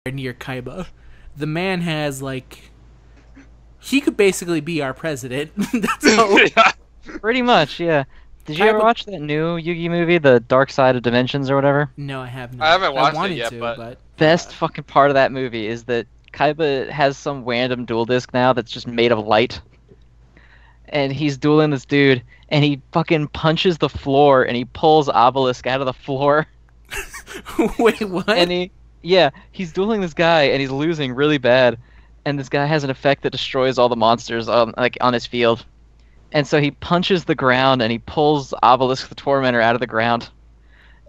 near Kaiba. The man has he could basically be our president. That's all. Yeah. Pretty much, yeah. Did you ever watch that new Yu-Gi movie, The Dark Side of Dimensions or whatever? No, I have not. I haven't watched wanted it yet, to, but Best fucking part of that movie is that Kaiba has some random duel disk now that's just made of light. And he's dueling this dude, and he fucking punches the floor, and he pulls Obelisk out of the floor. Wait, what? And he's dueling this guy, and he's losing really bad. And this guy has an effect that destroys all the monsters on his field. And so he punches the ground, and he pulls Obelisk the Tormentor out of the ground.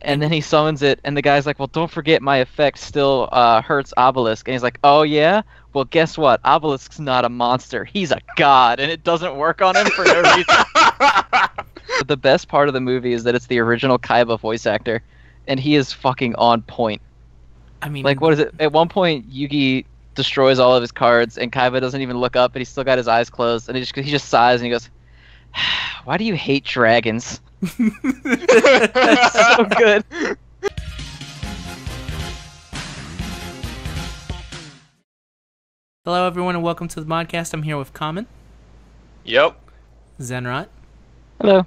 And then he summons it, and the guy's like, well, don't forget my effect still hurts Obelisk. And he's like, oh yeah? Well, guess what? Obelisk's not a monster. He's a god, and it doesn't work on him for no reason. But the best part of the movie is that it's the original Kaiba voice actor, and he is fucking on point. I mean, what is it? At one point, Yugi destroys all of his cards, and Kaiba doesn't even look up, and he's still got his eyes closed, and he just sighs, and he goes, why do you hate dragons? That's so good. Hello, everyone, and welcome to the Modcast. I'm here with Common, Yep. Zenrot, Hello.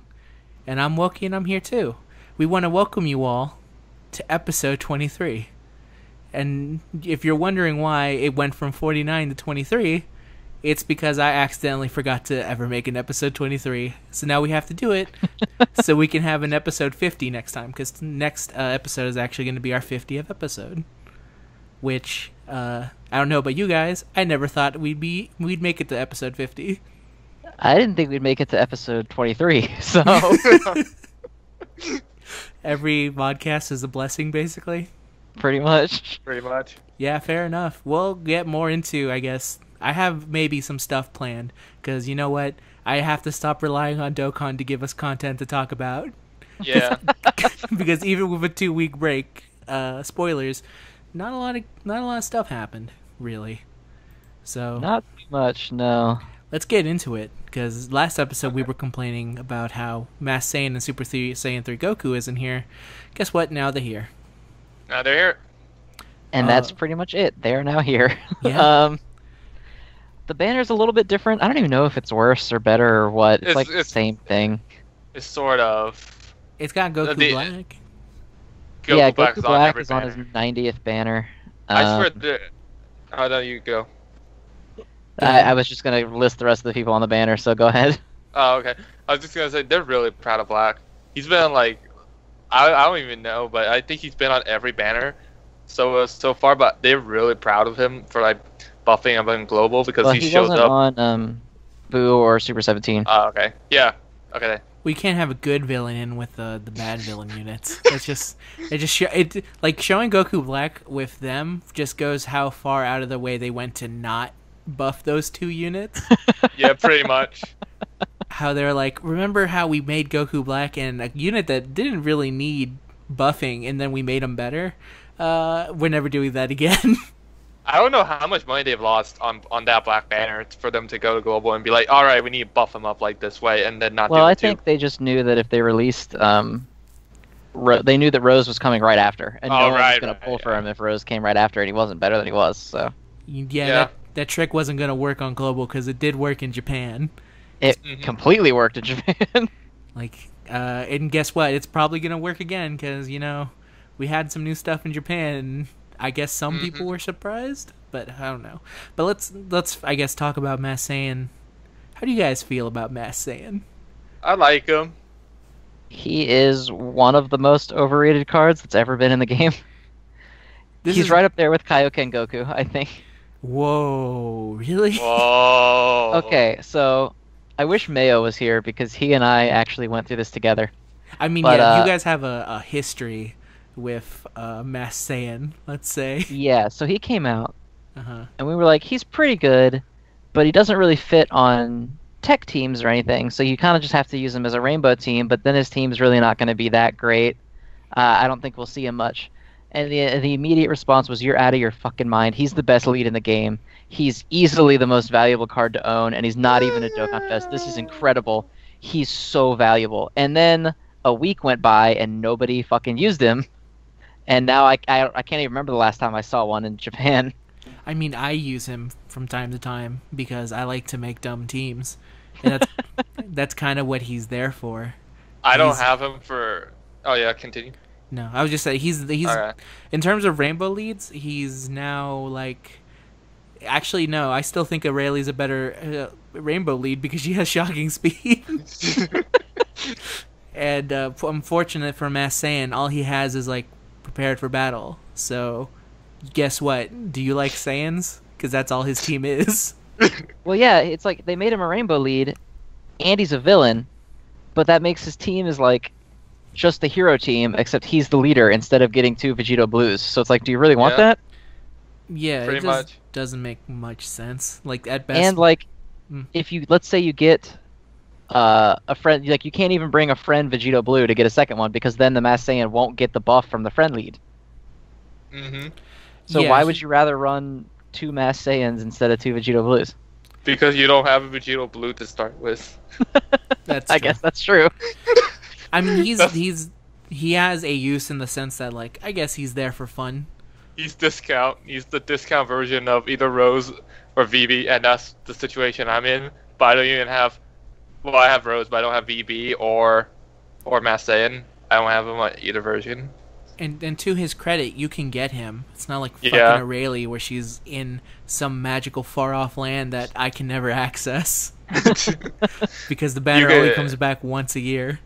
and I'm Wookie, and I'm here too. We want to welcome you all to episode 23. And if you're wondering why it went from 49 to 23, it's because I accidentally forgot to ever make an episode 23. So now we have to do it so we can have an episode 50 next time, because next episode is actually going to be our 50th episode. Which, I don't know about you guys, I never thought we'd make it to episode 50. I didn't think we'd make it to episode 23, so... Every podcast is a blessing, basically. Pretty much. Pretty much. Yeah, fair enough. We'll get more into, I guess. I have maybe some stuff planned, because you know what? I have to stop relying on Dokkan to give us content to talk about. Yeah. Because even with a 2-week break, spoilers, not a lot of stuff happened, really. So Not too much, no. let's get into it, because last episode we were complaining about how Mass Saiyan and Super Saiyan 3 Goku isn't here. Guess what? Now they're here. Now they're here. And that's pretty much it. They are now here. Yeah. The banner's a little bit different. I don't even know if it's worse or better or what. It's the same thing. It's sort of. It's got Goku Black. Goku Goku is Black on is on his 90th banner. I swear. Oh, no, you go. I was just going to list the rest of the people on the banner, so go ahead. Oh, okay. I was just gonna say they're really proud of Black. He's been I don't even know, but I think he's been on every banner so far. But they're really proud of him for buffing him in global because he shows wasn't up on Boo or Super 17. Oh, okay. Yeah. Okay. We can't have a good villain in with the bad villain units. Showing Goku Black with them just goes how far out of the way they went to not buff those two units. Yeah, pretty much. How they're like, remember how we made Goku Black and a unit that didn't really need buffing, and then we made him better? We're never doing that again. I don't know how much money they've lost on that Black banner for them to go to global and be like, all right, we need to buff him up this way, and then not. Well, do I think they just knew that if they released, they knew that Rose was coming right after, and no one was going to pull for him if Rose came right after, and he wasn't better than he was. So. Yeah. That trick wasn't going to work on global because it did work in Japan. It completely worked in Japan. And guess what? It's probably going to work again because we had some new stuff in Japan. And I guess some people were surprised, but I don't know. But let's I guess talk about Mass Saiyan. How do you guys feel about Mass Saiyan? I like him. He is one of the most overrated cards that's ever been in the game. He's right up there with Kaioken Goku, I think. Whoa, really? Whoa. Okay, so I wish Mayo was here because he and I actually went through this together. I mean, you guys have a history with Mass Saiyan, let's say. Yeah, so he came out, and we were like, he's pretty good, but he doesn't really fit on tech teams or anything, so you kind of just have to use him as a rainbow team, but then his team's really not going to be that great. I don't think we'll see him much. And the immediate response was, you're out of your fucking mind. He's the best lead in the game. He's easily the most valuable card to own, and he's not even a Dokkan Fest. This is incredible. He's so valuable. And then a week went by, and nobody fucking used him. And now I can't even remember the last time I saw one in Japan. I mean, I use him from time to time because I like to make dumb teams, and that's kind of what he's there for. I don't have him for. Oh yeah, continue. No, I was just saying he's Alright. in terms of rainbow leads, he's now like. Actually, no, I still think Aurelia's a better rainbow lead because she has shocking speed. And unfortunate for Mass Saiyan, all he has is like prepared for battle. So, guess what? Do you like Saiyans? Because that's all his team is. Well, yeah, it's like they made him a rainbow lead, and he's a villain, but that makes his team is like just the hero team, except he's the leader instead of getting 2 Vegito Blues. So it's like, do you really want that? Yeah, Pretty it much. doesn't make much sense. Like at best, And like, Mm. if you let's say you get a friend, like you can't even bring a friend Vegito Blue to get a second one because then the Mass Saiyan won't get the buff from the friend lead. Mm-hmm. So Yeah, why would you rather run 2 Mass Saiyans instead of 2 Vegito Blues? Because you don't have a Vegito Blue to start with. That's I true. guess that's true. I mean, he has a use in the sense that like I guess he's there for fun. He's discount. He's the discount version of either Rose or VB, and that's the situation I'm in. But I don't even have. Well, I have Rose, but I don't have VB or Mass Saiyan. I don't have him on either version. And to his credit, you can get him. It's not like fucking Yeah. Aurelia where she's in some magical far off land that I can never access because the banner You only get- comes back once a year.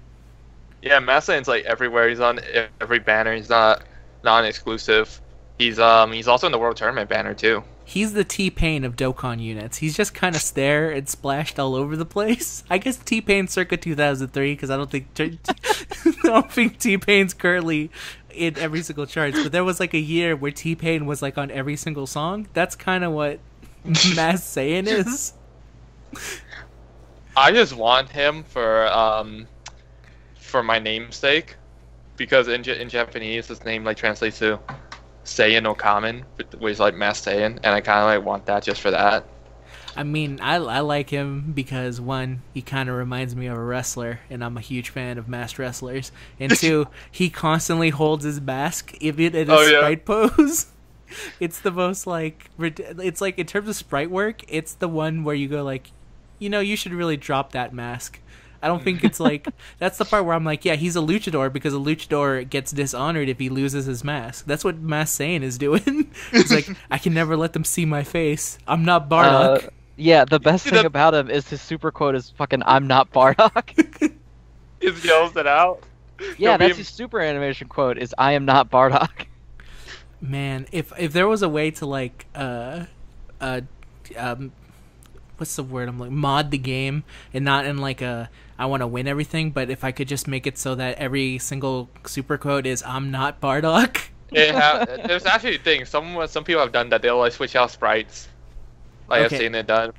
Yeah, Mass Saiyan's like everywhere. He's on every banner. He's not non-exclusive. He's also in the World Tournament banner too. He's the T-Pain of Dokkan units. He's just kind of there and splashed all over the place. I guess T-Pain circa 2003 because I don't think T-Pain's currently in every single chart. But there was like a year where T-Pain was like on every single song. That's kind of what Mass Saiyan is. I just want him for my namesake, because in Japanese his name like translates to Saiyan no Kamen, which is like Mass Saiyan, and I kind of like want that just for that. I mean, I like him because, one, he kind of reminds me of a wrestler, and I'm a huge fan of masked wrestlers. And two, he constantly holds his mask, even in his sprite pose. It's the most, like, it's like, in terms of sprite work, it's the one where you go, like, you should really drop that mask. I don't think it's like, that's the part where I'm like, yeah, he's a luchador because a luchador gets dishonored if he loses his mask. That's what Mass Saiyan is doing. He's like, I can never let them see my face. I'm not Bardock. Yeah, the best thing about him is his super quote is fucking I'm not Bardock. He just yells it out. Yeah, He'll be- that's his super animation quote is I am not Bardock. Man, if there was a way to like what's the word I'm like, mod the game, and not in like a I want to win everything, but if I could just make it so that every single super quote is I'm not Bardock. There's actually a thing. Some people have done that. They'll like switch out sprites. Like Okay. I've seen it done.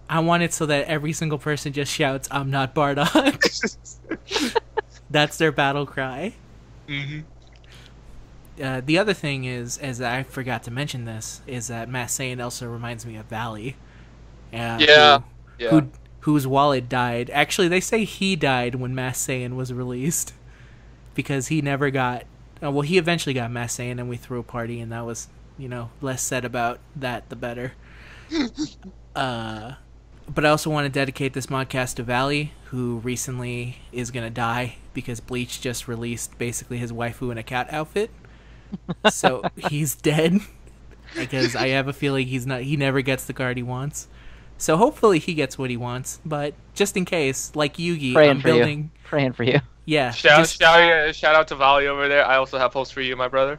I want it so that every single person just shouts I'm not Bardock. That's their battle cry. Mm-hmm. The other thing is, as I forgot to mention this, is that Mass Saiyan also reminds me of Valley. Yeah. Whose wallet died. Actually, they say he died when Mass Saiyan was released. Because he never got... well, he eventually got Mass Saiyan and we threw a party, and that was, less said about that, the better. But I also want to dedicate this modcast to Valley, who recently is going to die because Bleach just released basically his waifu in a cat outfit. So he's dead. Because I have a feeling he never gets the card he wants. So hopefully he gets what he wants, but just in case, like Yugi, Praying I'm for building. you. Praying for you. Yeah, Shout out to Valley over there. I also have hopes for you, my brother.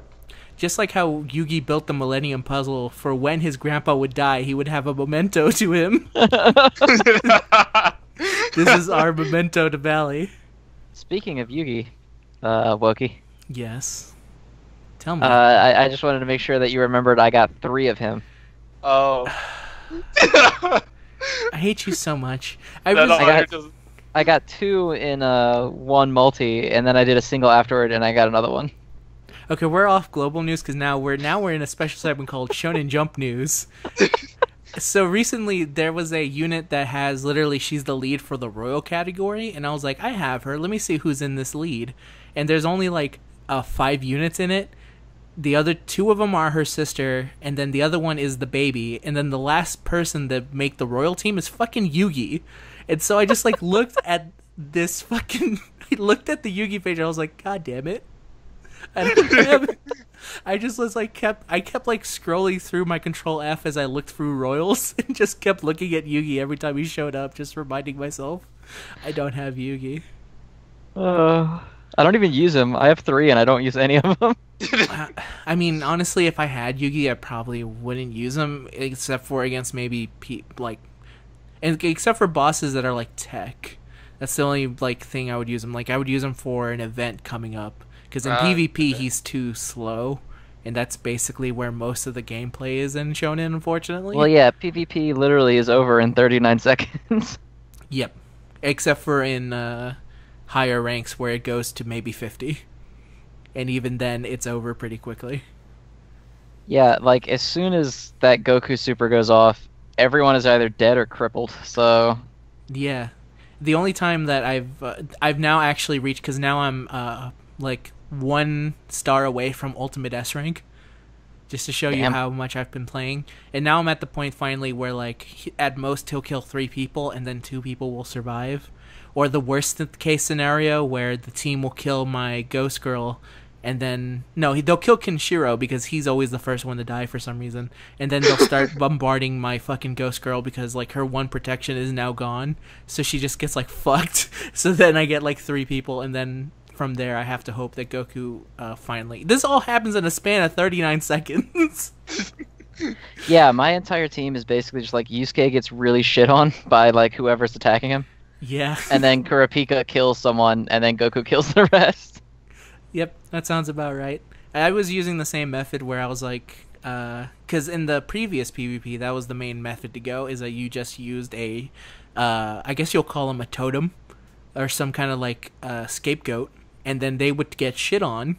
just like how Yugi built the Millennium Puzzle for when his grandpa would die, he would have a memento to him. This is our memento to Valley. Speaking of Yugi, Wokey, Yes. Tell me. I just wanted to make sure that you remembered I got 3 of him. Oh. I hate you so much. I got 2 in one multi, and then I did a single afterward, and I got another one. Okay, we're off global news because now we're in a special segment called Shonen Jump News. So recently there was a unit that has literally she's the lead for the royal category, and I was like, I have her. Let me see who's in this lead. And there's only like 5 units in it, the other two of them are her sister, and then the other one is the baby, and then the last person that make the royal team is fucking Yugi. And so I just like looked at this fucking I looked at the Yugi page and I was like, God damn it. I just was like I kept like scrolling through my control F as I looked through royals and just kept looking at Yugi every time he showed up, just reminding myself I don't have Yugi. I don't even use him. I have 3 and I don't use any of them. I mean, honestly, if I had Yugi, I probably wouldn't use him except for against maybe except for bosses that are like tech. That's the only like thing I would use him. Like I would use him for an event coming up because in PvP he's too slow, and that's basically where most of the gameplay is in Shonen, unfortunately. Well, yeah, PvP literally is over in 39 seconds. Yep, except for in higher ranks where it goes to maybe 50, and even then it's over pretty quickly. Yeah, like as soon as that Goku super goes off, everyone is either dead or crippled. So yeah, the only time that I've now actually reached, because now I'm like 1 star away from Ultimate S rank, just to show you how much I've been playing. And now I'm at the point finally where like at most he'll kill 3 people and then 2 people will survive. Or the worst case scenario where the team will kill my Ghost Girl, and then they'll kill Kenshiro because he's always the first one to die for some reason, and then they'll start bombarding my fucking Ghost Girl because like her one protection is now gone, so she just gets like fucked. So then I get like 3 people, and then from there I have to hope that Goku finally. This all happens in a span of 39 seconds. Yeah, my entire team is basically just like Yusuke gets really shit on by like whoever's attacking him. Yeah. And then Kurapika kills someone, and then Goku kills the rest. Yep, that sounds about right. I was using the same method where I was like, because in the previous PvP, that was the main method to go, is that you just used a, I guess you'll call him a totem, or some kind of like scapegoat, and then they would get shit on,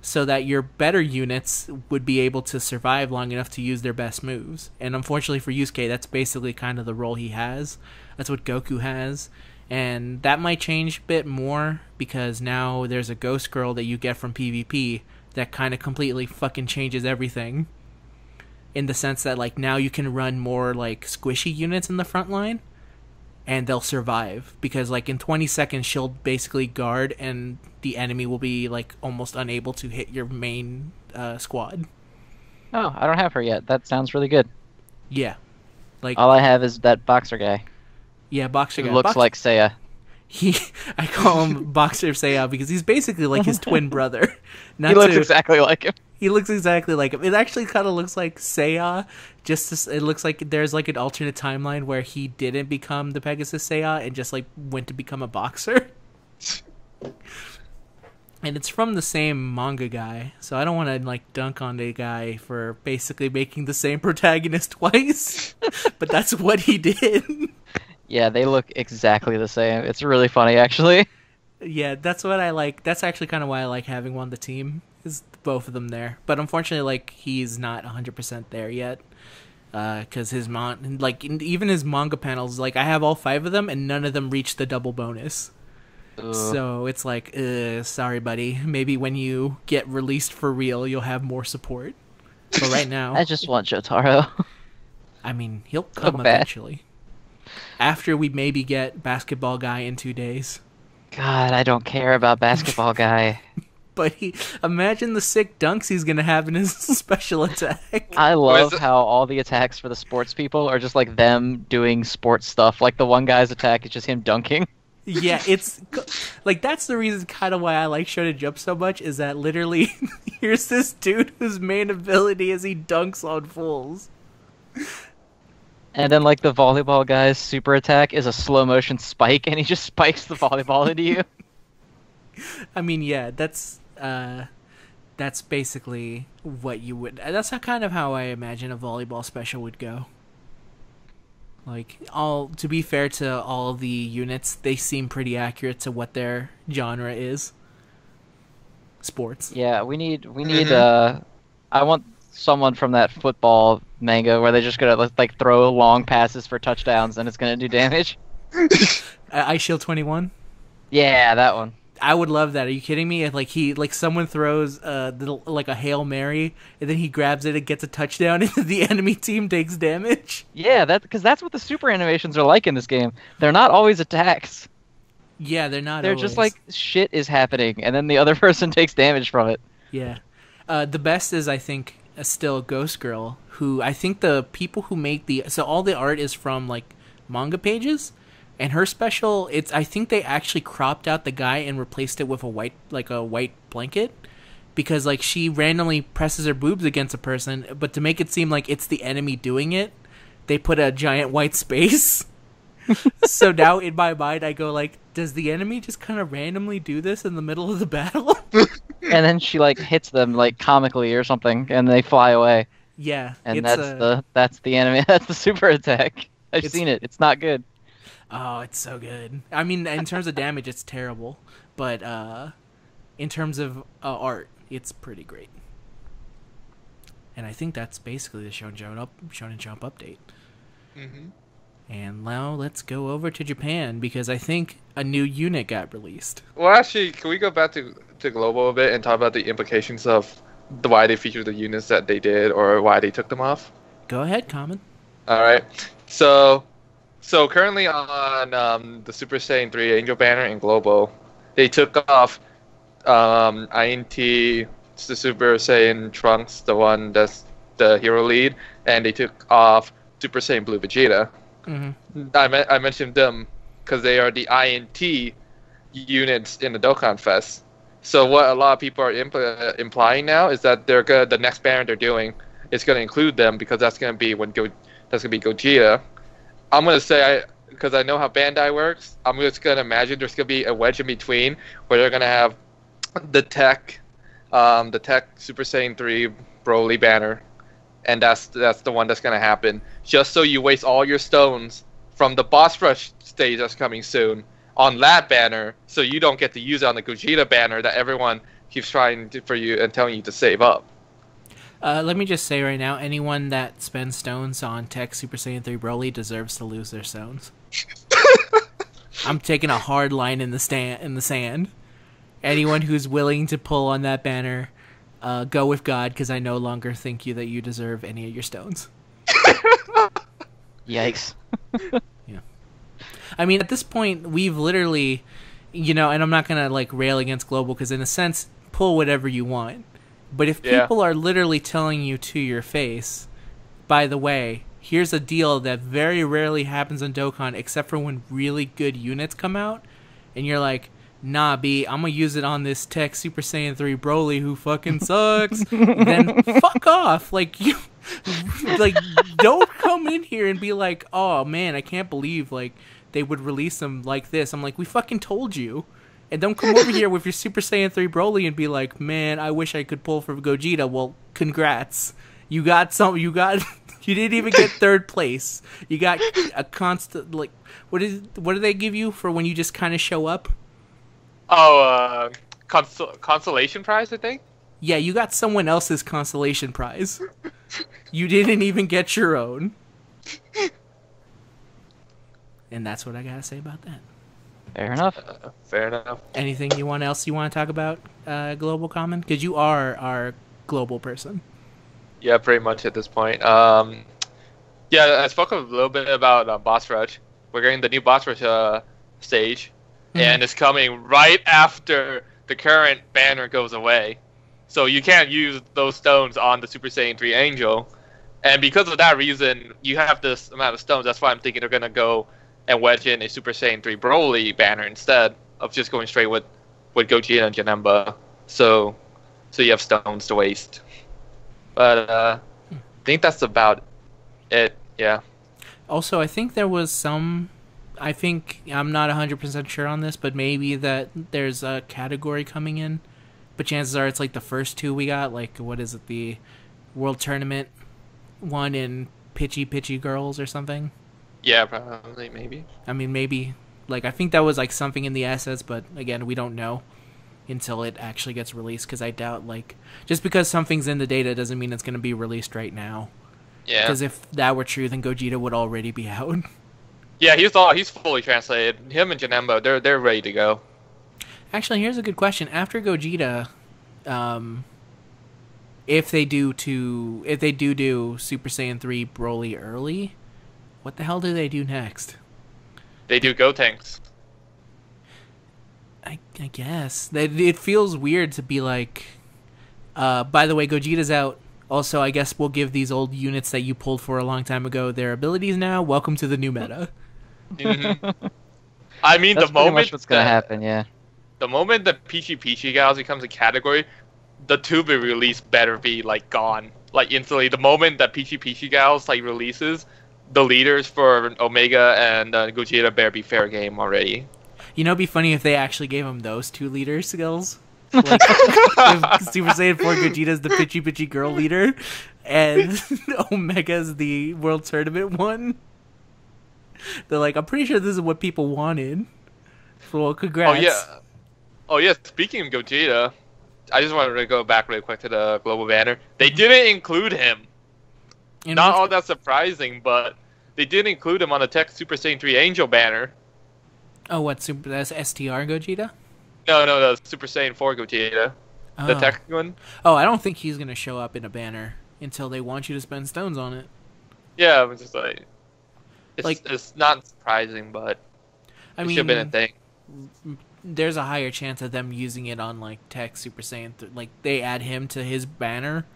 so that your better units would be able to survive long enough to use their best moves. And unfortunately for Yusuke, that's basically kind of the role he has. That's what Goku has. And that might change a bit more, because now there's a Ghost Girl that you get from PvP that kind of completely fucking changes everything. In the sense that like now you can run more like squishy units in the front line, and they'll survive. Because like in 20 seconds she'll basically guard, and the enemy will be like almost unable to hit your main squad. Oh, I don't have her yet. That sounds really good. Yeah. Like all I have is that boxer guy. Yeah, boxer guy. Who looks like Seiya. I call him Boxer Seiya because he's basically like his twin brother. He looks exactly like him. He looks exactly like him. It actually kind of looks like Seiya. It looks like there's like an alternate timeline where he didn't become the Pegasus Seiya and just like went to become a boxer. And it's from the same manga guy, so I don't want to like dunk on the guy for basically making the same protagonist twice. But that's what he did. Yeah, they look exactly the same. It's really funny, actually. Yeah, that's what I like. That's actually kind of why I like having one on the team, is both of them there. But unfortunately, like, he's not 100% there yet. Because his even his manga panels, like, I have all 5 of them, and none of them reach the double bonus. Ugh. So it's like, sorry, buddy. Maybe when you get released for real, you'll have more support. But right now... I just want Jotaro. I mean, he'll come eventually. After we maybe get Basketball Guy in 2 days. God, I don't care about Basketball Guy. But imagine the sick dunks he's going to have in his special attack. I love how all the attacks for the sports people are just like them doing sports stuff. Like the one guy's attack is just him dunking. Yeah, it's like that's the reason kind of why I like Shonen Jump so much, is that literally here's this dude whose main ability is he dunks on fools. And then, like, the volleyball guy's super attack is a slow-motion spike, and he just spikes the volleyball into you. I mean, yeah, that's basically what you would... That's kind of how I imagine a volleyball special would go. Like, to be fair to all the units, they seem pretty accurate to what their genre is. Sports. Yeah, we need, I want someone from that football manga where they're just gonna like throw long passes for touchdowns and it's gonna do damage. Ice Shield 21? Yeah, that one. I would love that. Are you kidding me? If like someone throws like a Hail Mary and then he grabs it and gets a touchdown and the enemy team takes damage. Yeah, because that's what the super animations are like in this game. They're not always attacks. Yeah, they're not. They're always. just like shit is happening, and then the other person takes damage from it. Yeah. The best is, I think, still Ghost Girl, who I think the people who make so all the art is from like manga pages, and her special, I think they actually cropped out the guy and replaced it with a white blanket, because like she randomly presses her boobs against a person, but to make it seem like it's the enemy doing it, they put a giant white space. So now in my mind I go like, does the enemy just kind of randomly do this in the middle of the battle? And then she like hits them like comically or something, and they fly away. Yeah, and that's the enemy. That's the super attack. I've seen it. It's not good. Oh, it's so good. I mean, in terms of damage, it's terrible, but in terms of art, it's pretty great. And I think that's basically the Shonen Jump update. Mm-hmm. And now let's go over to Japan, because I think a new unit got released. Well, actually, can we go back to global a bit and talk about the implications of why they featured the units that they did, or why they took them off? Go ahead, Common. All right. So currently on the Super Saiyan 3 Angel Banner in global, they took off INT, the Super Saiyan Trunks, the one that's the hero lead, and they took off Super Saiyan Blue Vegeta. Mm-hmm. I mentioned them because they are the INT units in the Dokkan Fest. So what a lot of people are implying now is that the next banner they're doing is going to include them, because that's going to be Gogeta. I'm going to say, because I know how Bandai works, I'm just going to imagine there's going to be a wedge in between where they're going to have the tech Super Saiyan 3 Broly banner. And that's the one that's going to happen. Just so you waste all your stones from the boss rush stage that's coming soon on that banner, so you don't get to use it on the Gogeta banner that everyone keeps trying for you and telling you to save up. Let me just say right now, anyone that spends stones on Tech Super Saiyan 3 Broly deserves to lose their stones. I'm taking a hard line in the sand. Anyone who's willing to pull on that banner, go with God, because I no longer think that you deserve any of your stones. Yikes. Yeah. I mean, at this point, we've literally, and I'm not going to, like, rail against Global, because in a sense, pull whatever you want. But if people are literally telling you to your face, by the way, here's a deal that very rarely happens on Dokkan, except for when really good units come out, and you're like, nah, B, I'm gonna use it on this Tech Super Saiyan 3 Broly who fucking sucks. Then fuck off. Like, you, like, don't come in here and be like, oh man, I can't believe like they would release them like this. I'm like, we fucking told you. And don't come over here with your Super Saiyan 3 Broly and be like, man, I wish I could pull for Gogeta. Well, congrats. You got some. You didn't even get third place. You got a constant, like, what do they give you for when you just kind of show up? Oh, consolation prize, I think? Yeah, you got someone else's consolation prize. You didn't even get your own. And that's what I gotta say about that. Fair enough. Fair enough. Anything else you want to talk about, Global Common? Because you are our global person. Yeah, pretty much at this point. Yeah, I spoke a little bit about Boss Rush. We're getting the new Boss Rush stage, and it's coming right after the current banner goes away. So you can't use those stones on the Super Saiyan 3 Angel. And because of that reason, you have this amount of stones. That's why I'm thinking they're going to go and wedge in a Super Saiyan 3 Broly banner instead of just going straight with Gogeta and Janemba. So you have stones to waste. But I think that's about it, yeah. Also, I think there was some... I think, I'm not 100% sure on this, but maybe that there's a category coming in. But chances are it's like the first two we got. Like, what is it? The World Tournament one in Pitchy Girls or something? Yeah, probably, maybe. I mean, maybe. Like, I think that was like something in the assets, but again, we don't know until it actually gets released, because I doubt, like, just because something's in the data doesn't mean it's going to be released right now. Yeah. Because if that were true, then Gogeta would already be out. Yeah, he's fully translated. Him and Janemba, they're ready to go. Actually, here's a good question. After Gogeta, if they do Super Saiyan 3 Broly early, what the hell do they do next? They do Gotenks. I guess it feels weird to be like, by the way, Gogeta's out. Also, I guess we'll give these old units that you pulled for a long time ago their abilities now. Welcome to the new meta. Mm-hmm. I mean, That's the pretty moment much what's gonna happen. Yeah. the moment the Peachy Gals becomes a category, the to be released better be like gone, like instantly. The moment that Peachy Gals like releases, the leaders for Omega and Gogeta better be fair game already. You know, it'd be funny if they actually gave him those 2 leader skills. Like, if Super Saiyan 4 Gogeta's the Pitchy girl leader, and Omega's the World Tournament one. They're like, I'm pretty sure this is what people wanted. Well, congrats. Oh yeah. Speaking of Gogeta, I just wanted to go back really quick to the global banner. They didn't include him. Not all that surprising, but they did include him on the Tech Super Saiyan 3 Angel banner. Oh, what? That's STR Gogeta? No, the Super Saiyan 4 Gogeta. The tech one. Oh, I don't think he's going to show up in a banner until they want you to spend stones on it. Yeah, it's just like... It's not surprising, but it should have been a thing. There's a higher chance of them using it on, like, Tech Super Saiyan. Like, they add him to his banner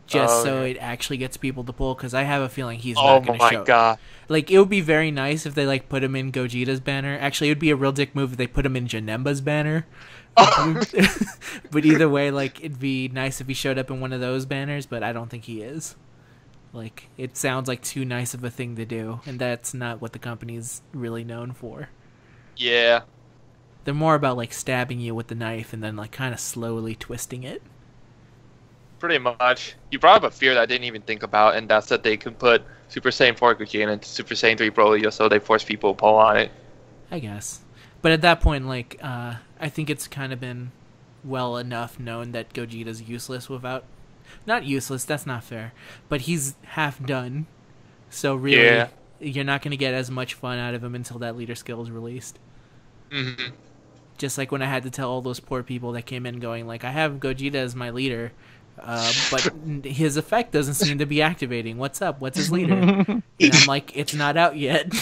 just so it actually gets people to pull, because I have a feeling he's not going to show. Oh my god. Like, it would be very nice if they, like, put him in Gogeta's banner. Actually, it would be a real dick move if they put him in Janemba's banner. But either way, like, it'd be nice if he showed up in one of those banners, but I don't think he is. Like, it sounds like too nice of a thing to do, and that's not what the company's really known for. Yeah. They're more about, like, stabbing you with the knife and then, like, kind of slowly twisting it. Pretty much. You brought up a fear that I didn't even think about, and that's that they could put Super Saiyan 4 Gogeta into Super Saiyan 3 Broly just so they force people to pull on it. I guess. But at that point, like, I think it's kind of been well enough known that Gogeta's useless without... Not useless, that's not fair. But he's half done. So really, you're not going to get as much fun out of him until that leader skill is released. Mm-hmm. Just like when I had to tell all those poor people that came in going, like, I have Gogeta as my leader, but his effect doesn't seem to be activating. What's up? What's his leader? And I'm like, it's not out yet.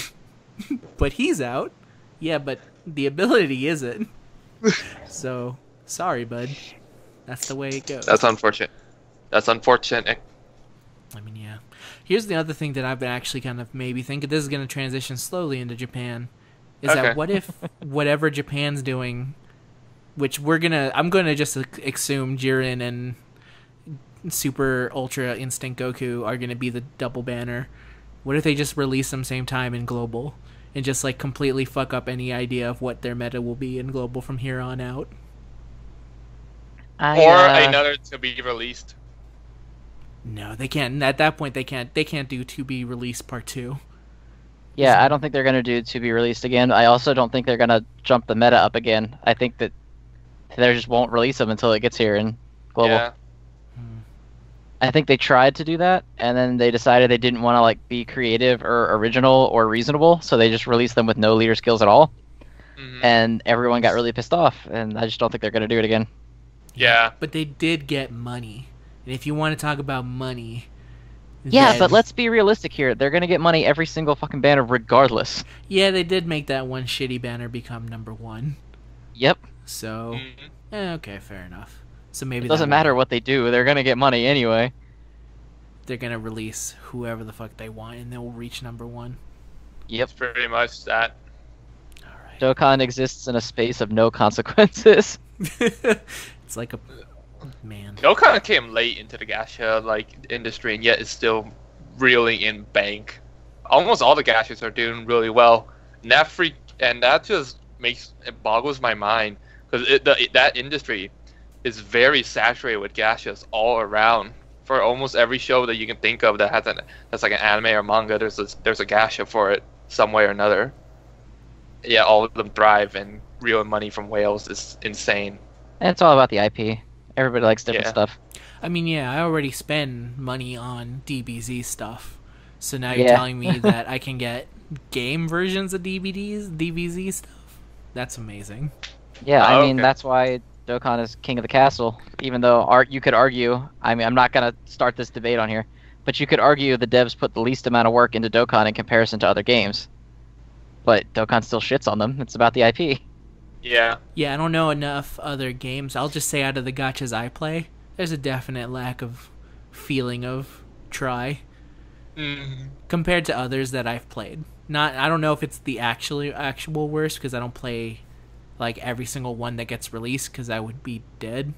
But he's out. Yeah, but the ability isn't. So, sorry, bud. That's the way it goes. That's unfortunate. I mean, yeah. Here's the other thing that I've been actually kind of maybe thinking. This is going to transition slowly into Japan. Is that what if whatever Japan's doing, which I'm gonna just assume Jiren and Super Ultra Instinct Goku are gonna be the double banner. What if they just release them same time in global and just like completely fuck up any idea of what their meta will be in global from here on out? Or another to be released. No, they can't. At that point, they can't do to be released part 2. Yeah, I don't think they're going to do to be released again. I also don't think they're going to jump the meta up again. I think that they just won't release them until it gets here in global. Yeah. I think they tried to do that, and then they decided they didn't want to like be creative or original or reasonable, so they just released them with no leader skills at all. Mm-hmm. And everyone got really pissed off, and I just don't think they're going to do it again. Yeah. But they did get money. And if you want to talk about money... Yeah, but let's be realistic here. They're going to get money every single fucking banner regardless. Yeah, they did make that one shitty banner become number 1. Yep. So, okay, fair enough. So maybe it doesn't matter what they do. They're going to get money anyway. They're going to release whoever the fuck they want, and they'll reach number 1. Yep. It's pretty much that. All right. Dokkan exists in a space of no consequences. It's like a... Man. Dokkan came late into the gacha industry, and yet it's still really in bank. Almost all the gachas are doing really well, and that just boggles my mind because that industry is very saturated with gachas all around. For almost every show that you can think of that's like an anime or manga, there's a gacha for it some way or another. Yeah, all of them thrive, and real money from whales is insane. And it's all about the IP. Everybody likes different stuff. I mean, yeah, I already spend money on DBZ stuff. So now you're telling me that I can get game versions of DBZ stuff? That's amazing. Yeah, I mean okay. that's why Dokkan is king of the castle. Even though you could argue, I mean, I'm not gonna start this debate on here, but you could argue the devs put the least amount of work into Dokkan in comparison to other games. But Dokkan still shits on them. It's about the IP. Yeah. Yeah, I don't know enough other games. I'll just say out of the gachas I play, there's a definite lack of feeling of try compared to others that I've played. I don't know if it's the actual worst because I don't play like every single one that gets released because I would be dead.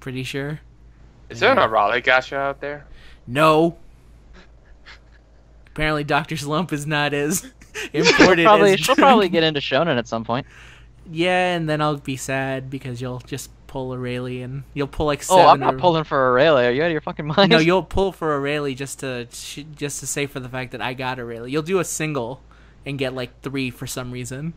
Pretty sure. Is there an erotic gacha out there? No. Apparently, Dr. Slump is not as imported as... She'll probably get into Shonen at some point. Yeah, and then I'll be sad because you'll just pull Aurelie and you'll pull like 7. Oh, I'm not pulling for Aurelie. Are you out of your fucking mind? No, you'll pull for Aurelie just to say for the fact that I got Aurelie. You'll do a single and get like 3 for some reason.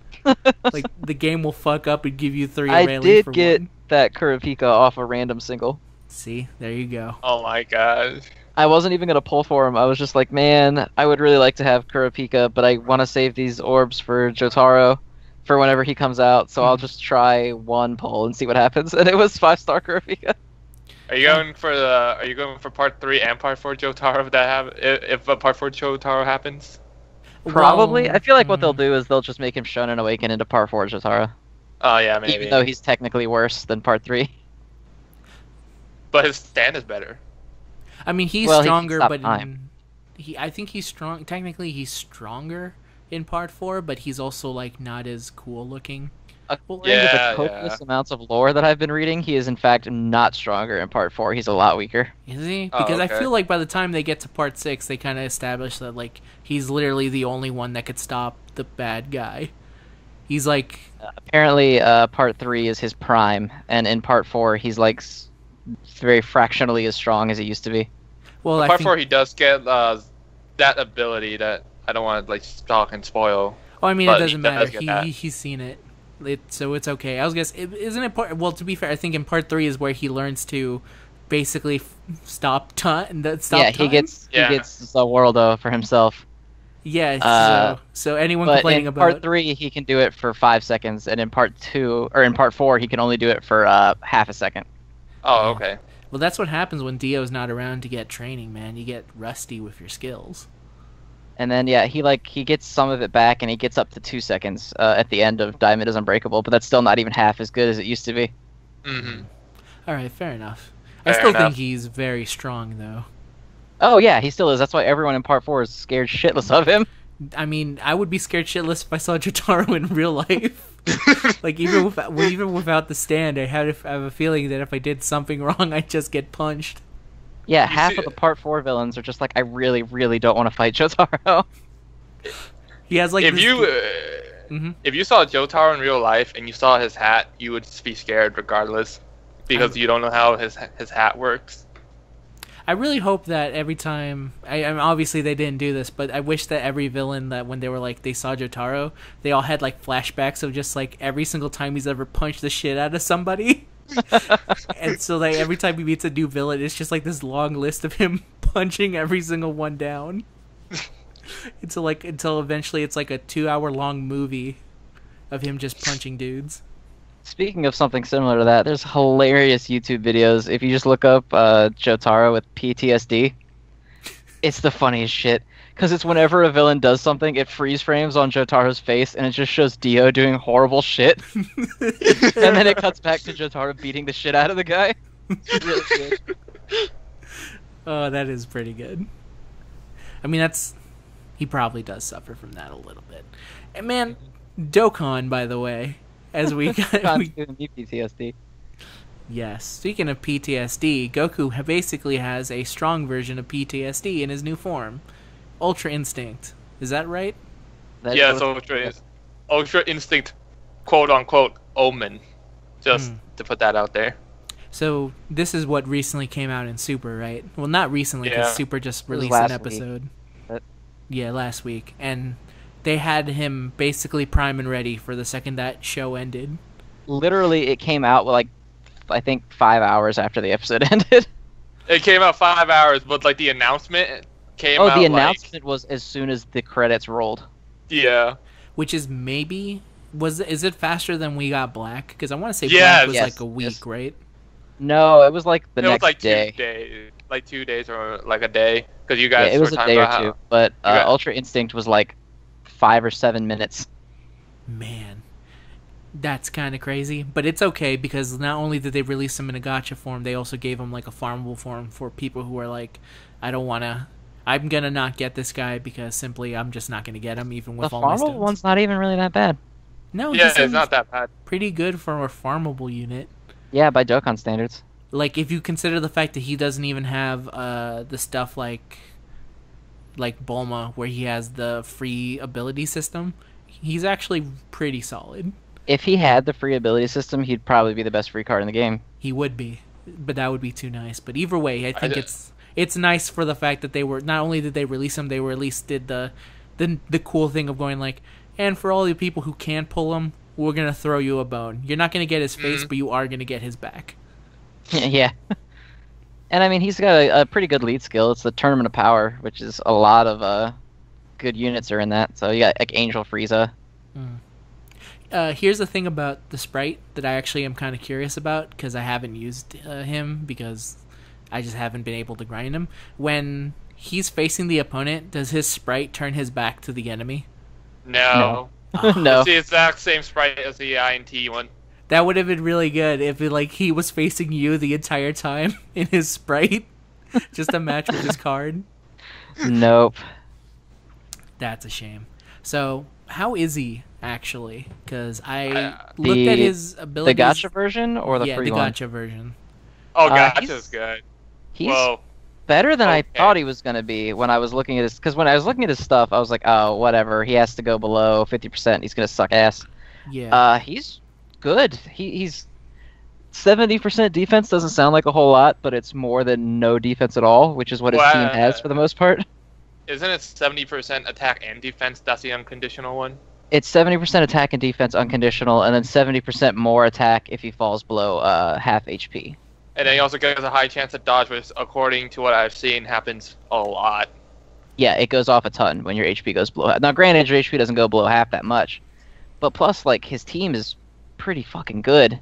Like the game will fuck up and give you 3 Aurelie I did for get 1. that Kurapika off a random single. See, there you go. Oh my gosh. I wasn't even gonna pull for him. I was just like, man, I would really like to have Kurapika, but I want to save these orbs for Jotaro for whenever he comes out. So I'll just try 1 pull and see what happens. And it was 5-star Kurapika. Are you going for part 3 and part 4 Jotaro if part 4 Jotaro happens? Probably. Well, I feel like what they'll do is they'll just make him Shonen Awaken into part 4 Jotaro. Oh yeah, maybe. Even though he's technically worse than part 3. But his stand is better. I mean, he's Well, he can stronger, stop but time. I think he's strong. Technically, he's stronger in part 4, but he's also like not as cool looking. According Yeah, to the copious amounts of lore that I've been reading, he is in fact not stronger in part 4. He's a lot weaker. Is he? Oh, Because I okay. feel like by the time they get to part 6, they kind of establish that like he's literally the only one that could stop the bad guy. He's like, Apparently, part 3 is his prime, and in part 4, he's like very fractionally as strong as he used to be. well, I Part think, 4 he does get that ability that I don't want to like talk and spoil. oh, I mean, but it doesn't he does matter. get that. He's seen it. So it's okay. I was guessing, isn't it part? Well, to be fair, I think in part 3 is where he learns to basically stop time. Yeah, he gets the world for himself. Yeah. So anyone But complaining in about part 3, he can do it for 5 seconds, and in part 4, he can only do it for half a second. Oh, okay. well, that's what happens when Dio's not around to get training, man. You get rusty with your skills. And then he gets some of it back, and he gets up to 2 seconds at the end of Diamond is Unbreakable, but that's still not even half as good as it used to be. Mm-hmm. All right, fair enough. I Fair still enough. think he's very strong, though. Oh yeah, he still is. That's why everyone in part 4 is scared shitless of him. I mean, I would be scared shitless if I saw Jotaro in real life. Like even without the stand, I have a feeling that if I did something wrong, I'd just get punched. Yeah, You half see- of the part 4 villains are just like, I really, really don't want to fight Jotaro. He has like If this- you Mhm. if you saw Jotaro in real life and you saw his hat, you would be scared regardless because you don't know how his hat works. I really hope that every time I mean, obviously they didn't do this, but I wish that every villain that when they were like they saw Jotaro, they all had like flashbacks of just like every single time he's ever punched the shit out of somebody. And so like every time he meets a new villain, it's just like this long list of him punching every single one down. Until eventually it's like a 2-hour long movie of him just punching dudes. Speaking of something similar to that, there's hilarious YouTube videos. If you just look up Jotaro with PTSD, it's the funniest shit. Because it's whenever a villain does something, it freeze frames on Jotaro's face, and it just shows Dio doing horrible shit. And then it cuts back to Jotaro beating the shit out of the guy. It's really good. Oh, that is pretty good. I mean, he probably does suffer from that a little bit. And man, Dokkan, by the way, as we John's giving me PTSD. yes. Speaking of PTSD, Goku basically has a strong version of PTSD in his new form, Ultra Instinct. Is that right? That Yeah, is it's Ultra Instinct, quote unquote, omen. Just to put that out there. So this is what recently came out in Super, right? Well, not recently because Yeah. Super just was released an last episode. But- Yeah, last week, and they had him basically prime and ready for the second that show ended. Literally, it came out like I think 5 hours after the episode ended. It came out 5 hours, but like the announcement came Oh, out. the like- announcement was as soon as the credits rolled. Yeah. Which is maybe Is it faster than we got Black? Because I want to say Yes. Black was like a week, Yes. right? No, it was like the It was next like day. 2 days, like 2 days or like a day, because you Yeah, guys it was were a talking day or about two. how. But got- Ultra Instinct was like 5 or 7 minutes. Man, that's kind of crazy. But it's okay because not only did they release him in a gacha form, they also gave him like a farmable form for people who are like, I'm gonna not get this guy because simply I'm just not gonna get him even The with all my farmable stones. one's not even really that bad. No, Yeah, he it's seems not that bad. pretty good for a farmable unit. Yeah, by Dokkan standards. Like if you consider the fact that he doesn't even have the stuff like Bulma where he has the free ability system, he's actually pretty solid. If he had the free ability system, he'd probably be the best free card in the game. He would be, but that would be too nice. But either way, I think I- it's nice for the fact that they were not only did they release him, they were at least did the cool thing of going like, and for all the people who can pull him, we're gonna throw you a bone. You're not gonna get his face, but you are gonna get his back. Yeah. And I mean, he's got a pretty good lead skill. It's the Tournament of Power, which is a lot of good units are in that. So you got like Angel Frieza. Here's the thing about the sprite that I actually am kind of curious about because I haven't used him because I just haven't been able to grind him. When he's facing the opponent, does his sprite turn his back to the enemy? No. No. It's the exact same sprite as the INT one. That would have been really good if he was facing you the entire time in his sprite, just to match with his card. Nope. That's a shame. So how is he actually? Because I looked The- at his The abilities. gacha version or the yeah, free the one? gacha version. Oh, Uh, Gotcha's he's- good. He's Whoa. better than I Okay. thought he was going to be when I was looking at his... Because when I was looking at his stuff, I was like, oh, whatever. He has to go below 50%. He's going to suck ass. Yeah. He's good. He's 70% defense doesn't sound like a whole lot, but it's more than no defense at all, which is what his team has for the most part. Isn't it 70% attack and defense? That's the unconditional one. It's 70% attack and defense unconditional, and then 70% more attack if he falls below half HP. And then he also gets a high chance of dodge, which, according to what I've seen, happens a lot. Yeah, it goes off a ton when your HP goes below half. Now, granted, your HP doesn't go below half that much, but plus, like, his team is pretty fucking good.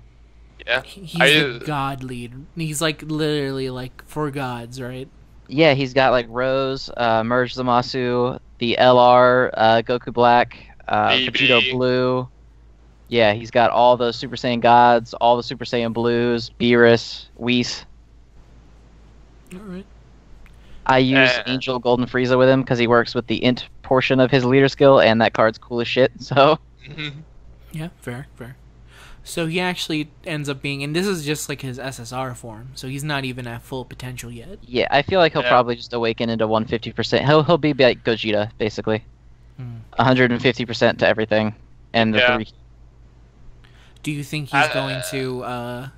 Yeah. He's the god lead. He's like literally like for gods, right? Yeah, he's got like Rose, Merge Zamasu, the LR, Goku Black, BB. Vegito Blue. Yeah, he's got all the Super Saiyan gods, all the Super Saiyan Blues, Beerus, Whis. All right. I use Angel Golden Frieza with him because he works with the int portion of his leader skill, and that card's cool as shit. So Yeah, fair. So he actually ends up being, and this is just like his SSR form, so he's not even at full potential yet. yeah, I feel like he'll Yeah. probably just awaken into 150%. He'll be like Gogeta basically, 150% to everything, and the Yeah. 3. Do you think he's going to?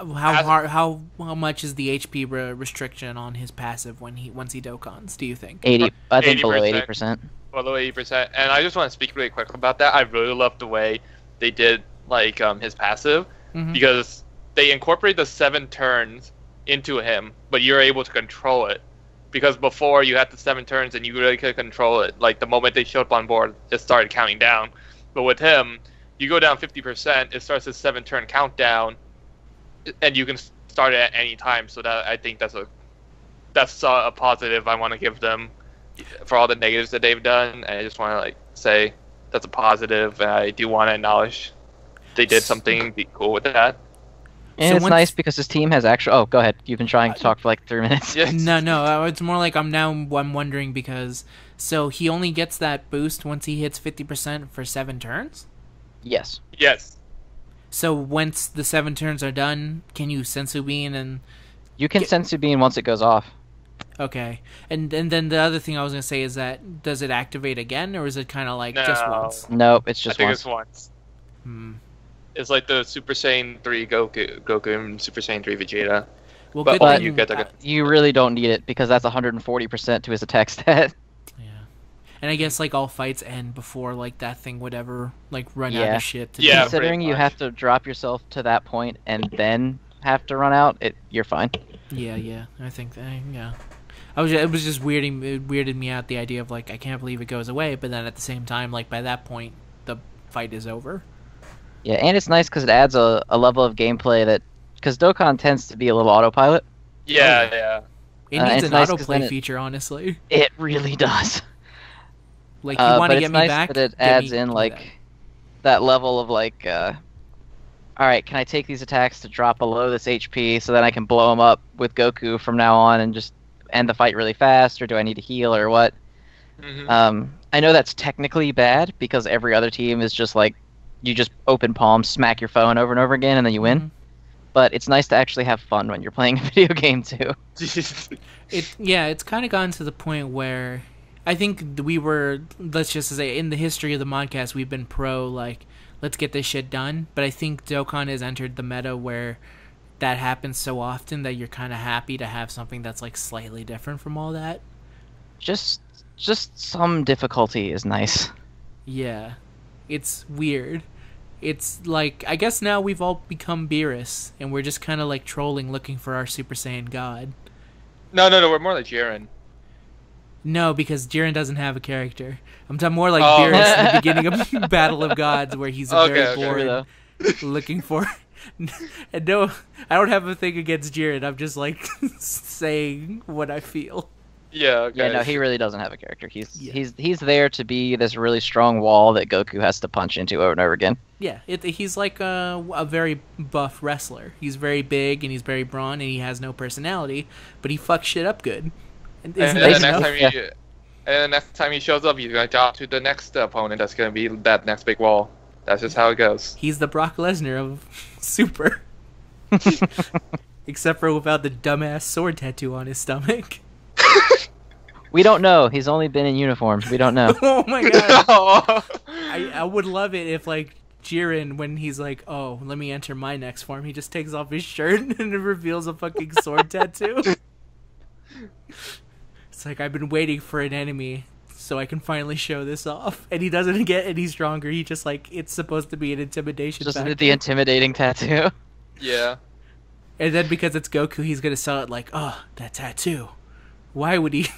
How much is the HP restriction on his passive once he Dokkans? Do you think? 80. I think below 80%. 80%. Below 80%. And I just want to speak really quick about that. I really love the way they did like his passive because they incorporate the 7 turns into him, but you're able to control it. Because before you had the 7 turns and you really could control it. Like the moment they showed up on board, it started counting down. But with him, you go down 50%, it starts a 7-turn countdown, and you can start it at any time. So that I think that's a positive I want to give them for all the negatives that they've done. And I just want to like say that's a positive, and I do want to acknowledge they did something be cool with that. And So it's once- nice because his team has actual. Oh, go ahead. You've been trying to talk for like 3 minutes. Yes. No. It's more like I'm wondering because so he only gets that boost once he hits 50% for 7 turns. Yes. Yes. So once the 7 turns are done, can you Sensu Bean and You can Sensu Bean once it goes off. okay? And then the other thing I was gonna say is that does it activate again or is it kind of like just No. once? Nope, it's I just think once. it's once. Hmm. It's like the Super Saiyan 3 Goku and Super Saiyan 3 Vegeta. Well, But good when thing you get the- You really don't need it because that's 140% to his attack stat. yeah. And I guess like all fights end before like that thing would ever like run out Yeah. of shit. To Yeah, do. Considering pretty you much. have to drop yourself to that point and then have to run out, you're fine. Yeah. I think that, yeah. It was just weirded me out the idea of like I can't believe it goes away, but then at the same time like by that point the fight is over. Yeah, and it's nice because it adds a level of gameplay that... Because Dokkan tends to be a little autopilot. Yeah, yeah. It needs it's an nice 'cause then autoplay it- feature, honestly. It really does. Like, you want but to get it's me nice back? that it Get adds me- in, do like, that level of, like... Alright, can I take these attacks to drop below this HP so then I can blow them up with Goku from now on and just end the fight really fast, or do I need to heal, or what? I know that's technically bad, because every other team is just like, you just open palm, smack your phone over and over again, and then you win. Mhm. But it's nice to actually have fun when you're playing a video game, too. It's kind of gotten to the point where I think we were, let's just say, in the history of the Modcast, we've been pro, like, let's get this shit done. But I think Dokkan has entered the meta where that happens so often that you're kind of happy to have something that's, like, slightly different from all that. Just some difficulty is nice. Yeah. It's weird. It's like, I guess now we've all become Beerus, and we're just kind of, like, trolling looking for our Super Saiyan God. No, we're more like Jiren. No, because Jiren doesn't have a character. I'm talking more like Oh. Beerus in the beginning of Battle of Gods, where he's very bored though. looking for... And no, I don't have a thing against Jiren. I'm just, like, saying what I feel. Yeah, okay. Yeah, no, he really doesn't have a character. Yeah. He's there to be this really strong wall that Goku has to punch into over and over again. Yeah, he's like a very buff wrestler. He's very big, and he's very brawn, and he has no personality, but he fucks shit up good. And And isn't then that the enough? next time he shows up, he's gonna talk to the next opponent. That's gonna be that next big wall. That's just how it goes. He's the Brock Lesnar of Super. Except for without the dumbass sword tattoo on his stomach. We don't know. He's only been in uniform. We don't know. Oh my god. I would love it if, like, Jiren, when he's like, oh, let me enter my next form, he just takes off his shirt and it reveals a fucking sword tattoo. It's like, I've been waiting for an enemy so I can finally show this off. And he doesn't get any stronger. He just, like, it's supposed to be an intimidation Just factor. the intimidating tattoo. Yeah. And then because it's Goku, he's gonna sell it like, oh, that tattoo. Why would he...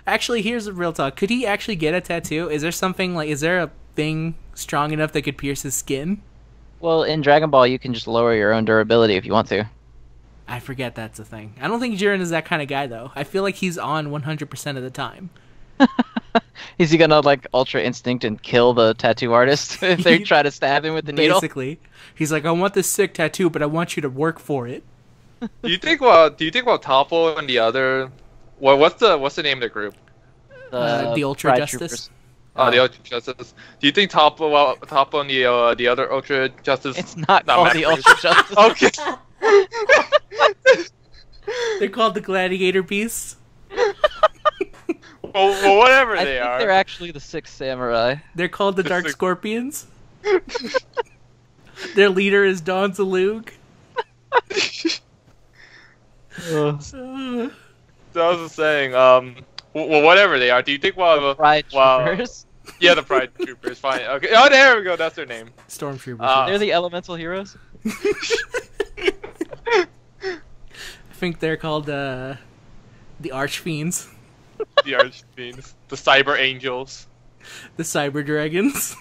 Actually, here's a real talk. Could he actually get a tattoo? Is there a thing strong enough that could pierce his skin? Well, in Dragon Ball, you can just lower your own durability if you want to. I forget that's a thing. I don't think Jiren is that kind of guy, though. I feel like he's on 100% of the time. Is he gonna, like, Ultra Instinct and kill the tattoo artist if they try to stab him with the needle? Basically. He's like, I want this sick tattoo, but I want you to work for it. Do you think Toppo and the other... What's the name of the group? The Ultra Pride Justice. Troopers. Oh, the Ultra Justice. Do you think Toppo and the other Ultra Justice... It's not No, called Mac the Bruce. Ultra Justice. Okay. They're called the Gladiator Beasts. well, whatever I they think are. they're actually the Six Samurai. They're called the Dark Just Scorpions. Their leader is Don Zalug. So I was just saying, well, whatever they are, do you think Pride Troopers. Yeah, the Pride Troopers, fine. Okay. Oh, there we go, that's their name. Stormtroopers. They're the elemental heroes. I think they're called the Archfiends. The Archfiends. The Cyber Angels. The Cyber Dragons.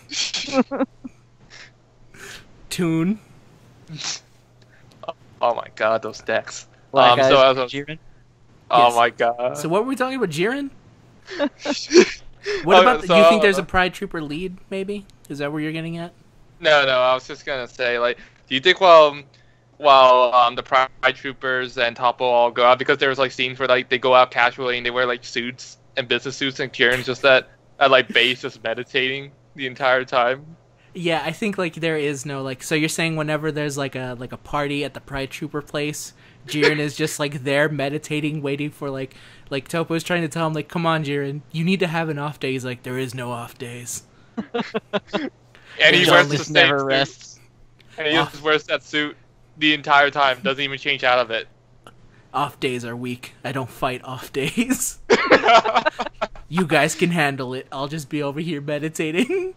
Toon. Oh my god, those decks. Black Eyes, so I was- Jiren. Oh Yes. my god. So what were we talking about, Jiren? What Okay, about, so- you think there's a Pride Trooper lead, maybe? Is that where you're getting at? No, I was just gonna say, like, do you think while the Pride Troopers and Toppo all go out, because there was like scenes where like they go out casually and they wear like suits and business suits, and Kieran's just at like base just meditating the entire time? Yeah, I think, like, there is no, like, so you're saying whenever there's like a party at the Pride Trooper place, Jiren is just like there meditating, waiting for like Topo's trying to tell him, like, come on, Jiren, you need to have an off day. He's like, there is no off days. And he wears the Justice same never suit. rests. And he just wears that suit the entire time, doesn't even change out of it. Off days are weak. I don't fight off days. You guys can handle it. I'll just be over here meditating.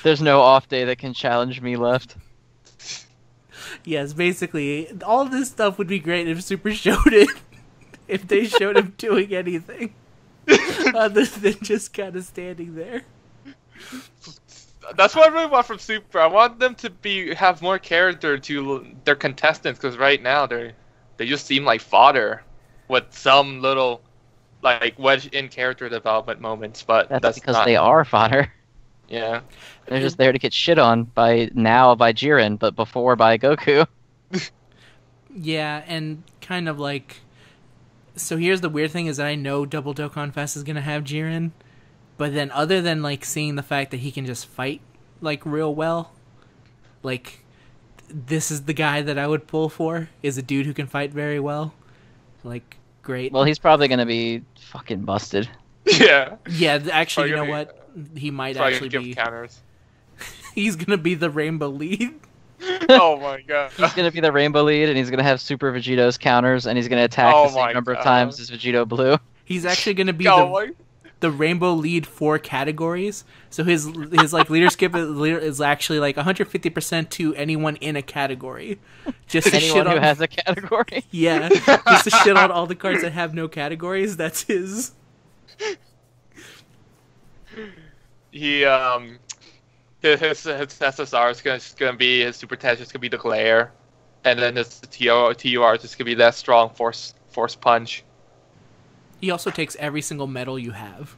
There's no off day that can challenge me left. Yes, basically, all this stuff would be great if Super showed it. If they showed him doing anything. Other than just kind of standing there. That's what I really want from Super. I want them to have more character to their contestants, because right now they just seem like fodder with some little like wedge in character development moments. But that's because not, they are fodder. Yeah. They're just there to get shit on by Jiren, but before by Goku. Yeah, and kind of like... So here's the weird thing is that I know Double Dokkan Fest is going to have Jiren, but then other than like seeing the fact that he can just fight like real well, like this is the guy that I would pull for, is a dude who can fight very well. Like, great. Well, he's probably going to be fucking busted. Yeah. Yeah, actually, you know what? He might actually be... counters. He's going to be the Rainbow Lead. Oh my god. He's going to be the Rainbow Lead, and he's going to have Super Vegito's counters, and he's going to attack the same number of times as Vegito Blue. He's actually going to be the Rainbow Lead for categories. So his like leadership is actually like 150% to anyone in a category. Just to anyone who has a category. Yeah, just to shit on all the cards that have no categories. That's his. He his SSR is gonna be his super test is gonna be the glare, and then his TUR is just gonna be that strong force punch. He also takes every single medal you have.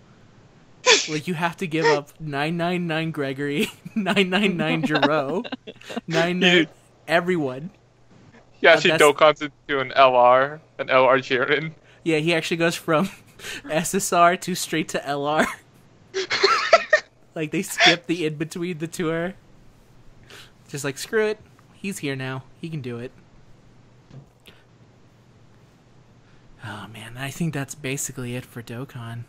Like, you have to give up 999 Gregory, 999 Jiro, 99 everyone. He actually Dokkans into an LR Jiren. Yeah, he actually goes from SSR to straight to LR. Like, they skip the in-between the tour. Just like, screw it. He's here now. He can do it. Oh, man. I think that's basically it for Dokkan.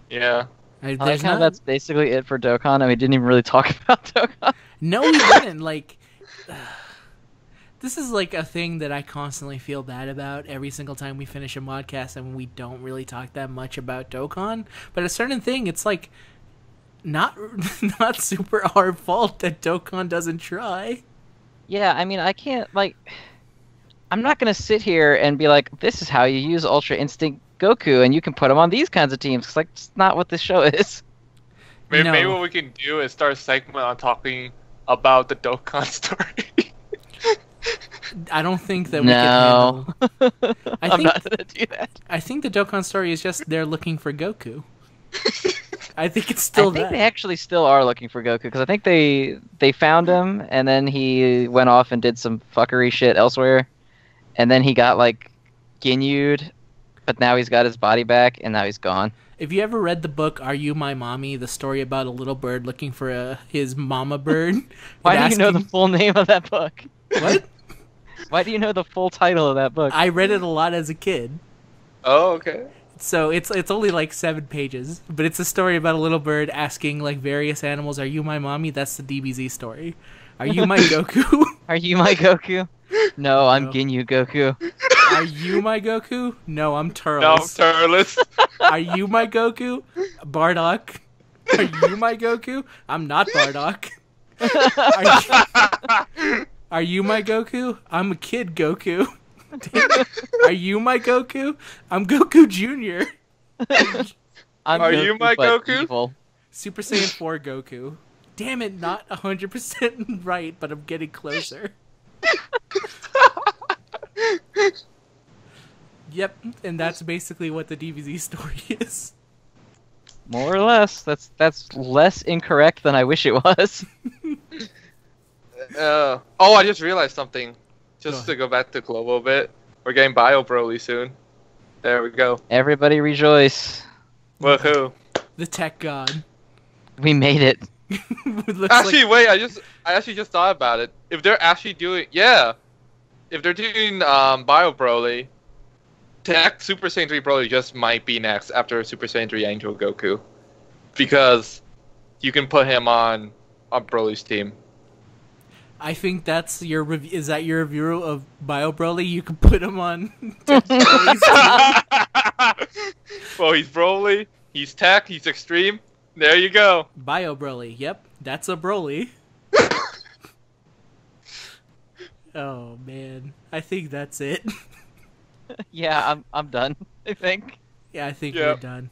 Yeah. I like how that's basically it for Dokkan, and we didn't even really talk about Dokkan. No, we didn't. Like, this is like a thing that I constantly feel bad about every single time we finish a modcast and we don't really talk that much about Dokkan. But a certain thing, it's like... Not super our fault that Dokkan doesn't try. Yeah, I mean, I can't, like... I'm not going to sit here and be like, this is how you use Ultra Instinct Goku, and you can put him on these kinds of teams, because, like, it's not what this show is. Maybe what we can do is start a segment on talking about the Dokkan story. I don't think that we can handle... I'm not going to do that. I think the Dokkan story is just they're looking for Goku. I think it's still that. I think they actually still are looking for Goku, because I think they found him, and then he went off and did some fuckery shit elsewhere, and then he got, like, Ginyu'd, but now he's got his body back, and now he's gone. If you ever read the book Are You My Mommy, the story about a little bird looking for his mama bird... Why do you know the full name of that book? What? Why do you know the full title of that book? I read it a lot as a kid. Oh, okay. So it's only like 7 pages, but it's a story about a little bird asking like various animals, "Are you my mommy?" That's the DBZ story. Are you my Goku? Are you my Goku? No, I'm Ginyu Goku. Are you my Goku? No, I'm Turles. No, I'm Turles. Are you my Goku? Bardock. Are you my Goku? I'm not Bardock. Are you my Goku? I'm a kid Goku. Are you my Goku? I'm Goku Jr. Are you my Goku? Evil. Super Saiyan 4 Goku. Damn it, not 100% right, but I'm getting closer. Yep, and that's basically what the DBZ story is. More or less. That's less incorrect than I wish it was. I just realized something. Just to go back to Global a bit. We're getting Bio Broly soon. There we go. Everybody rejoice. Woohoo. The tech god. We made it. Actually, wait, I actually just thought about it. If they're actually doing... Yeah. If they're doing Bio Broly, Tech Super Saiyan 3 Broly just might be next after Super Saiyan 3 Angel Goku. Because you can put him on Broly's team. I think that's your review. Is that your review of Bio Broly? You can put him on Broly's team. Well, he's Broly, he's Tech, he's Extreme. There you go. Bio Broly. Yep, that's a Broly. Oh man, I think that's it. Yeah, I'm done. I think. Yeah, I think we're done.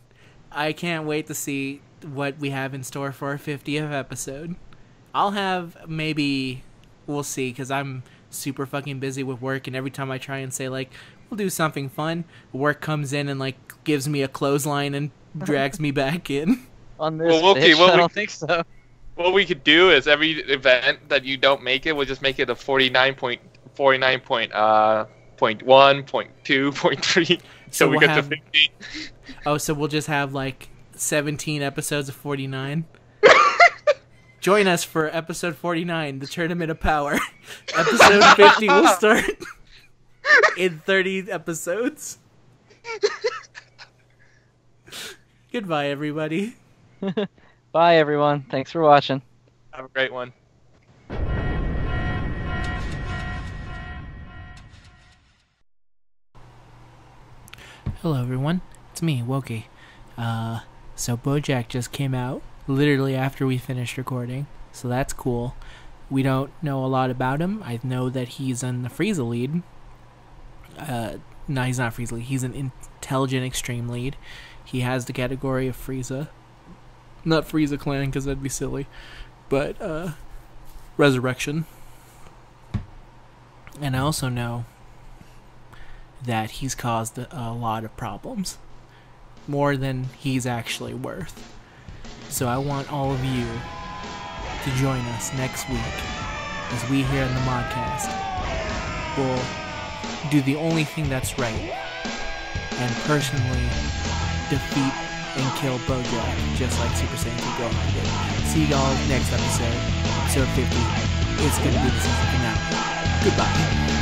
I can't wait to see what we have in store for our 50th episode. I'll have maybe... We'll see, because I'm super fucking busy with work, and every time I try and say, like, we'll do something fun, work comes in and, like, gives me a clothesline and drags me back in. On this bitch, I don't think so. What we could do is every event that you don't make it, we'll just make it a 49.1, 0.2, so we we'll get to 50. Oh, so we'll just have, like, 17 episodes of 49? Join us for episode 49, the Tournament of Power. Episode 50 will start in 30 episodes. Goodbye, everybody. Bye, everyone. Thanks for watching. Have a great one. Hello, everyone. It's me, Wokey. So Bojack just came out literally after we finished recording, so that's cool. We don't know a lot about him. I know that he's in the Frieza lead. No, he's not Frieza lead. He's an intelligent extreme lead. He has the category of Frieza. Not Frieza Clan, because that'd be silly. But, Resurrection. And I also know that he's caused a lot of problems. More than he's actually worth. So I want all of you to join us next week as we here in the Modcast will do the only thing that's right and personally defeat and kill Bojack just like Super Saiyan 2 Gohan did. See y'all next episode, episode 50. It's gonna be the season finale. Goodbye.